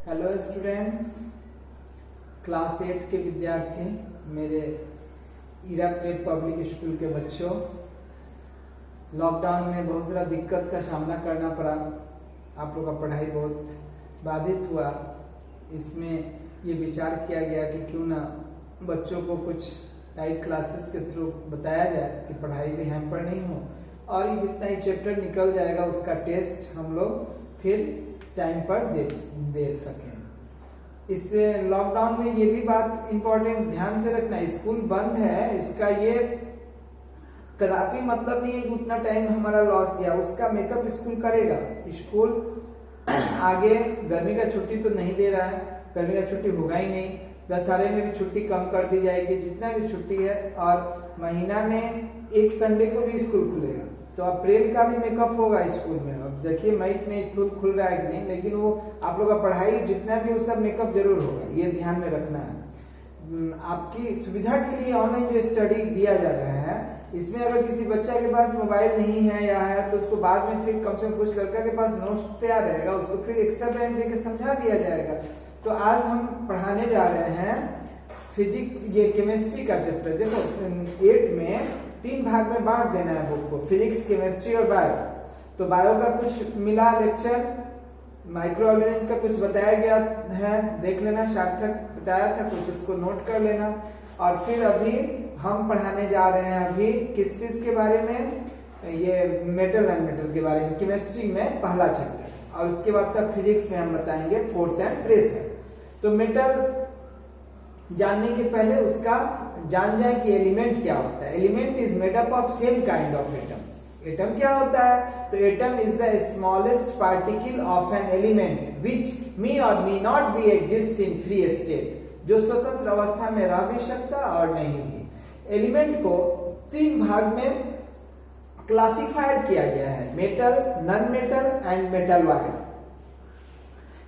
Hello students, class 8 के विद्यार्थी, मेरे ईरा प्रेप पब्लिक स्कूल के बच्चों। लॉकडाउन में बहुत ज़्यादा दिक्कत का सामना करना पड़ा। आप लोग का पढ़ाई बहुत बाधित हुआ। इसमें ये विचार किया गया कि क्यों ना बच्चों को कुछ लाइव क्लासेस के थ्रू बताया जाए कि पढ़ाई भी हैम्पर नहीं हो, और ये जितना ही चैप्टर निकल जाएगा उसका टेस्ट हम लोग फिर टाइम पर दे सकें। इस लॉकडाउन में ये भी बात इम्पोर्टेंट ध्यान से रखना, स्कूल बंद है, इसका ये कदापि मतलब नहीं है कि उतना टाइम हमारा लॉस गया। उसका मेकअप स्कूल करेगा। स्कूल आगे गर्मी का छुट्टी तो नहीं दे रहा है, गर्मी का छुट्टी होगा ही नहीं। दशहरे में भी छुट्टी कम कर दी जाएगी, जितना भी छुट्टी है, और महीना में एक संडे को भी स्कूल खुलेगा, तो अप्रैल का भी मेकअप होगा स्कूल में। अब देखिए मई में खुल रहा है कि नहीं, लेकिन वो आप लोग का पढ़ाई जितना भी वो सब मेकअप जरूर होगा, ये ध्यान में रखना है। आपकी सुविधा के लिए ऑनलाइन जो स्टडी दिया जा रहा है, इसमें अगर किसी बच्चा के पास मोबाइल नहीं है या है तो उसको बाद में फिर कम से कम कुछ लड़का के पास नोट्स तैयार रहेगा, उसको फिर एक्स्ट्रा टाइम देके समझा दिया जाएगा। तो आज हम पढ़ाने जा रहे हैं फिजिक्स, ये केमिस्ट्री का चैप्टर। देखो 8 में 3 भाग में बांट देना है बुक को, फिजिक्स, केमिस्ट्री और बायो। तो बायो का कुछ मिला लेक्चर, माइक्रो ऑर्गेनिज्म का कुछ बताया गया है, देख लेना, सार्थक बताया था कुछ, उसको नोट कर लेना। और फिर अभी हम पढ़ाने जा रहे हैं अभी किस चीज के बारे में, ये मेटल एंड मेटल के बारे में, केमिस्ट्री में पहला चैप्टर, और उसके बाद तक फिजिक्स में हम बताएंगे फोर्स एंड प्रेशर। तो मेटल जानने के पहले उसका जान जाए कि एलिमेंट क्या होता है। Element is made up of same kind of atoms. Atom क्या होता है? तो atom is the smallest particle of an element which may or may not be exist in free state, जो स्वतंत्र अवस्था में रह भी सकता और नहीं भी। एलिमेंट को 3 भाग में क्लासिफाइड किया गया है, metal, non metal and metalloid.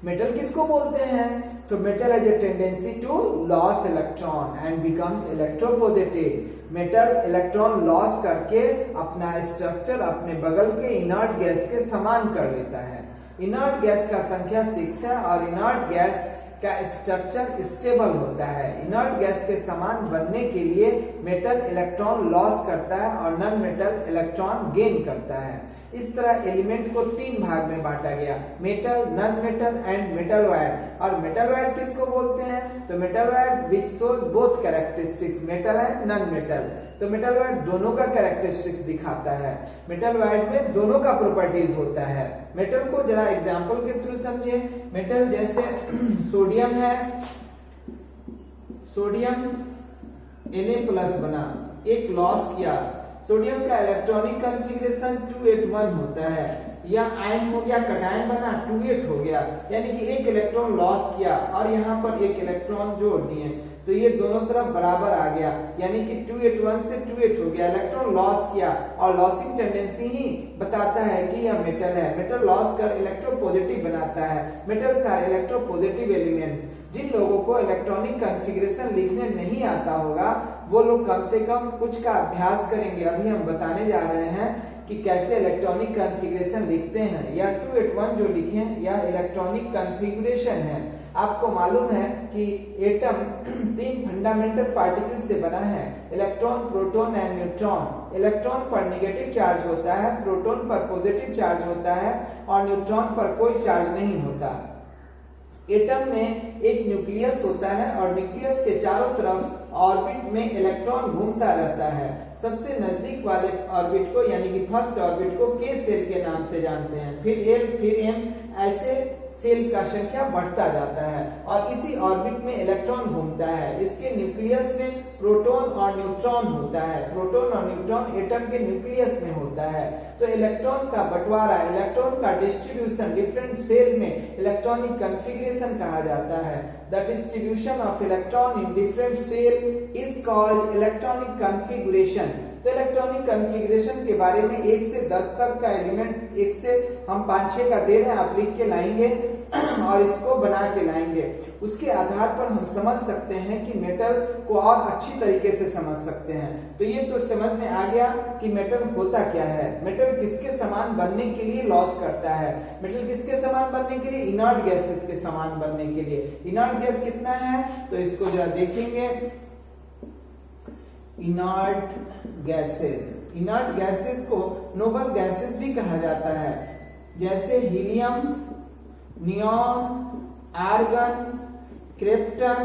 Metal किसको बोलते हैं? तो metal has a tendency to loss electron and becomes electropositive. Metal electron loss करके अपना स्ट्रक्चर अपने बगल के इनर्ट गैस के समान कर लेता है। इनर्ट गैस का संख्या 6 है और इनर्ट गैस का स्ट्रक्चर स्टेबल होता है। इनर्ट गैस के समान बनने के लिए मेटल इलेक्ट्रॉन लॉस करता है और नॉन मेटल इलेक्ट्रॉन गेन करता है। इस तरह एलिमेंट को 3 भाग में बांटा गया, metal, non metal and metalloid. और मेटलॉइड किसको बोलते हैं? तो metalloid which shows both characteristics, metal and non metal. तो मेटलॉइड दोनों का कैरेक्टरिस्टिक्स दिखाता है। मेटलॉइड में दोनों का प्रॉपर्टीज होता है। मेटल को जरा एग्जांपल के थ्रू समझे। मेटल जैसे सोडियम है, सोडियम Na+ बना, एक लॉस किया। सोडियम का इलेक्ट्रॉनिक कॉन्फ़िगरेशन 281 होता है, या आयन हो गया, कटायन बना 28 हो गया, यानी कि एक इलेक्ट्रॉन लॉस किया और यहाँ पर एक इलेक्ट्रॉन जोड़ दिए, तो ये दोनों तरफ बराबर आ गया, यानी कि 281 से 28 हो गया। इलेक्ट्रॉन लॉस किया और लॉसिंग टेंडेंसी ही बताता है कि यह मेटल है। मेटल लॉस कर इलेक्ट्रोपॉजिटिव बनाता है। Metals are electropositive elements. जिन लोगों को इलेक्ट्रॉनिक कॉन्फ़िगरेशन लिखने नहीं आता होगा वो लोग कम से कम कुछ का अभ्यास करेंगे। अभी हम बताने जा रहे हैं कि कैसे इलेक्ट्रॉनिक कॉन्फ़िगरेशन लिखते हैं। या 281 जो लिखे यह इलेक्ट्रॉनिक कॉन्फ़िगरेशन है। आपको मालूम है कि एटम 3 फंडामेंटल पार्टिकल से बना है, electron, proton and neutron. Electron पर नेगेटिव चार्ज होता है, प्रोटॉन पर पॉजिटिव चार्ज होता है और न्यूट्रॉन पर कोई चार्ज नहीं होता। एटम में एक न्यूक्लियस होता है और न्यूक्लियस के चारों तरफ ऑर्बिट में इलेक्ट्रॉन घूमता रहता है। सबसे नजदीक वाले ऑर्बिट को, यानी कि फर्स्ट ऑर्बिट को K सेल के नाम से जानते हैं, फिर L, फिर M, ऐसे सेल का संख्या बढ़ता जाता है और इसी ऑर्बिट में इलेक्ट्रॉन घूमता है। इसके न्यूक्लियस में प्रोटॉन और न्यूट्रॉन होता है। प्रोटॉन और न्यूट्रॉन एटम के न्यूक्लियस में होता है। तो इलेक्ट्रॉन का बंटवारा, इलेक्ट्रॉन का डिस्ट्रीब्यूशन डिफरेंट सेल में इलेक्ट्रॉनिक कॉन्फ़िगरेशन कहा जाता है। The distribution of electron in different shell is called electronic configuration. तो इलेक्ट्रॉनिक कॉन्फ़िगरेशन के बारे में 1 से 10 तक का एलिमेंट, 1 से हम 5-6 का दे रहे हैं, आप लिख के लाएंगे। और इसको बना के लाएंगे। उसके आधार पर हम समझ सकते हैं कि मेटल को और अच्छी तरीके से समझ सकते हैं। तो ये तो समझ में आ गया कि मेटल होता क्या है, मेटल किसके समान बनने के लिए लॉस करता है, मेटल किसके समान बनने के लिए, इनर्ट गैसेस के समान बनने के लिए। इनर्ट गैस कितना है तो इसको जरा देखेंगे। इनर्ट गैसेस को नोबल गैसेस भी कहा जाता है, जैसे हीलियम, नियॉन, आर्गन, क्रिप्टन,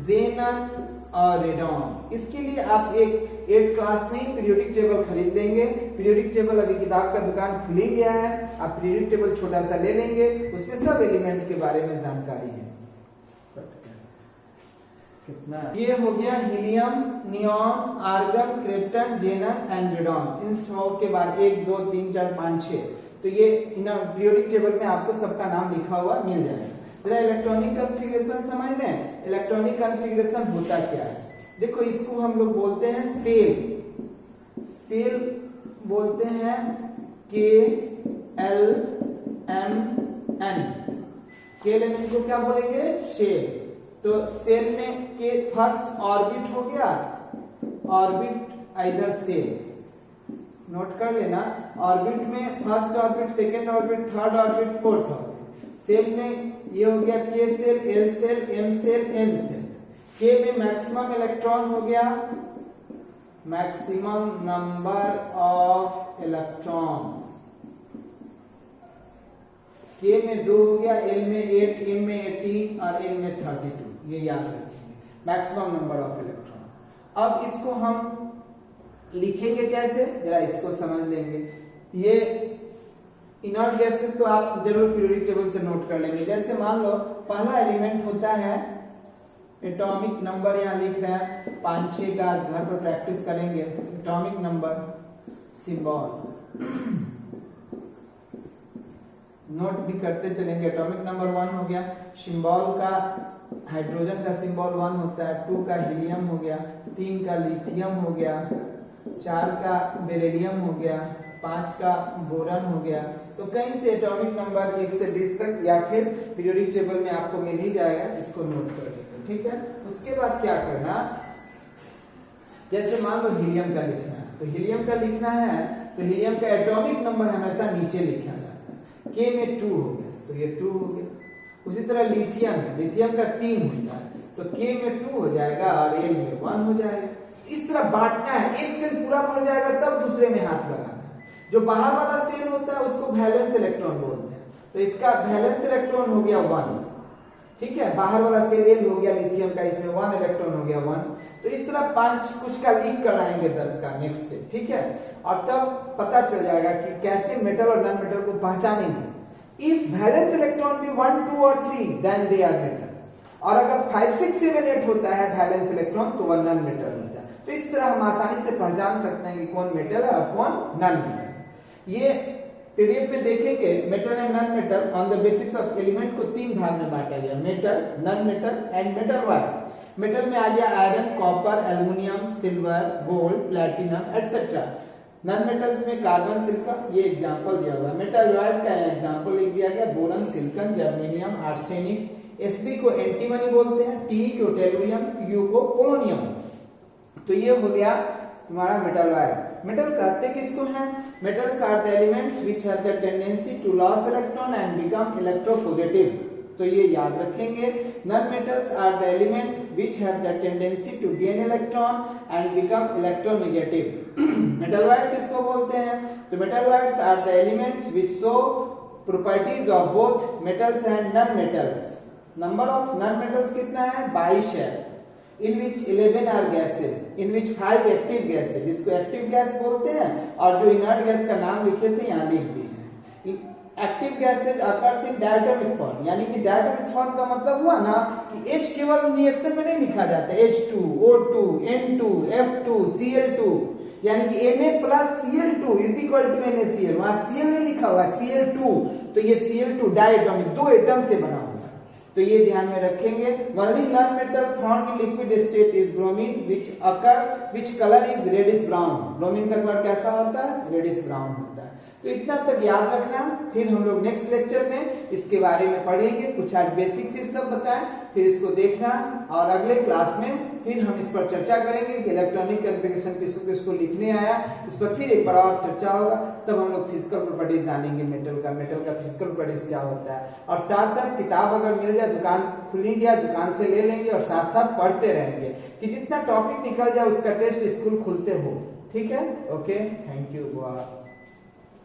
जेनन और रेडॉन। इसके लिए आप एक 8th क्लास में पीरियोडिक टेबल खरीद लेंगे। पीरियोडिक टेबल अभी किताब का दुकान खुल ही गया है, आप पीरियोडिक टेबल छोटा सा ले लेंगे, उसमें सब एलिमेंट के बारे में जानकारी है। कितना ये हो गया helium, neon, argon, krypton, xenon and radon. इन 100 के बाद 1 2 3 4 5 6, तो ये इन पीरियोडिक टेबल में आपको सबका नाम लिखा हुआ मिल जाएगा। जरा इलेक्ट्रॉनिक कॉन्फ़िगरेशन समझ लें। इलेक्ट्रॉनिक कॉन्फ़िगरेशन होता क्या है, देखो इसको हम लोग बोलते हैं सेल बोलते हैं KLMN। KLMN को क्या बोलेंगे, शेल। तो सेल में के फर्स्ट ऑर्बिट हो गया, ऑर्बिट आइदर सेल, नोट कर लेना। ऑर्बिट में first orbit, second orbit, third orbit, fourth orbit. Shell में ये हो गया K shell, L shell, M shell, N shell. K में मैक्सिमम इलेक्ट्रॉन हो गया, maximum number of electron. K में 2 हो गया, L में 8, M में 18 और N में 32। ये याद रखेंगे, मैक्सिमम नंबर ऑफ इलेक्ट्रॉन। अब इसको हम लिखेंगे कैसे, जरा इसको समझ लेंगे। ये इनर्ट गैसेस तो आप जरूर पीरियोडिक टेबल से नोट कर लेंगे। जैसे मान लो पहला एलिमेंट होता है, एटॉमिक नंबर यहाँ लिख रहे हैं 5 6 का, आज घर पर प्रैक्टिस करेंगे। एटॉमिक नंबर सिंबल नोट भी करते चलेंगे। एटॉमिक नंबर 1 हो गया, सिंबल का हाइड्रोजन का सिंबल 1 होता है, 2 का हीलियम हो गया, 3 का लिथियम हो गया, 4 का बेरिलियम हो गया, 5 का बोरॉन हो गया। तो कहीं से एटॉमिक नंबर 1 से 20 तक या फिर पीरियोडिक टेबल में आपको मिल ही जाएगा, इसको नोट कर लेंगे, ठीक है। उसके बाद क्या करना, जैसे मान लो हीलियम का लिखना है, तो हीलियम का लिखना है तो हीलियम का एटॉमिक नंबर हमेशा नीचे लिखा जाता है। K में 2 हो गया तो ये 2 हो गया। उसी तरह लिथियम है, लिथियम का 3 होता है तो K में 2 हो जाएगा और L में 1 हो जाएगा। इस तरह बांटना है, एक सेल पूरा भर जाएगा तब दूसरे में हाथ लगाना है। जो बाहर वाला सेल होता है उसको वैलेंस इलेक्ट्रॉन बोलते हैं, तो इसका वैलेंस इलेक्ट्रॉन हो गया 1, ठीक है। बाहर वाला सेल L हो गया लिथियम का, इसमें 1 इलेक्ट्रॉन हो गया 1। तो इस तरह 5 कुछ का लिख कर लाएंगे 10 का नेक्स्ट स्टेप, ठीक है। और तब पता चल जाएगा कि कैसे मेटल और नॉन मेटल को पहचानेंगे। इफ वैलेंस इलेक्ट्रॉन भी 1 2 और 3 देन दे आर मेटल, और अगर 5 6 7 8 होता है वैलेंस इलेक्ट्रॉन तो वह नॉन मेटल होता है। तो इस तरह हम आसानी से पहचान सकते हैं कि कौन मेटल है और कौन नॉन मेटल। ये पीडीएफ में देखेंगे metal and non metal on the basis of element को 3 भाग में बांटा गया, metal, non metal and metal wire. Metal में आ गया iron, copper, aluminium, silver, gold, platinum etcetera. Non metals में कार्बन, सिलिकॉन, ये एग्जांपल दिया हुआ है। मेटल वायर का एग्जांपल लिख दिया गया, boron, silicon, germanium, arsenic. Sb को एंटीमनी बोलते हैं, Te को टेलुरियम, Pu को पोलोनियम। तो ये हो गया तुम्हारा मेटल वायर। मेटल कहते किसको हैं? Metals are the elements which have the tendency to loss electron and become electropositive. तो ये याद रखेंगे। Non metals are the element which have the tendency to gain electron and become electronegative. Metalloid किसको बोलते हैं? तो metalloids are the elements which show properties of both metals and non metals. Number of non metals कितना है? 22 है। in which 11 are gases, in which 5 active gases, जिसको active gas बोलते हैं, और जो इनर्ट गैस का नाम लिखे थे यहाँ लिख दिए हैं। Active gases occurs in diatomic form, यानी कि डायटोमिक फॉर्म का मतलब हुआ ना कि H केवल रिएक्शन में नहीं लिखा जाता, H2, O2, N2, F2, Cl2, यानी कि Na plus Cl2 is equal to NaCl। वहां Cl नहीं लिखा हुआ, Cl2, तो ये Cl2 डायटोमिक 2 एटम से बना हुआ, तो ये ध्यान में रखेंगे। Only non-metal found in liquid state is bromine, which color is reddish brown। Bromine का कलर कैसा होता है? रेडिश ब्राउन होता है। तो इतना तक याद रखना। फिर हम लोग नेक्स्ट लेक्चर में इसके बारे में पढ़ेंगे, कुछ आज बेसिक चीज सब बताएं, फिर इसको देखना और अगले क्लास में फिर हम इस पर चर्चा करेंगे कि इलेक्ट्रॉनिक कॉन्फ़िगरेशन किसको किसको लिखने आया, इस पर फिर एक बार और चर्चा होगा। तब हम लोग फिजिकल प्रॉपर्टीज जानेंगे मेटल का फिजिकल प्रॉपर्टीज क्या होता है। और साथ साथ किताब अगर मिल जाए, दुकान खुली गया दुकान से ले लेंगे और साथ साथ पढ़ते रहेंगे कि जितना टॉपिक निकल जाए उसका टेस्ट स्कूल खुलते हो। ठीक है, ओके, थैंक यू।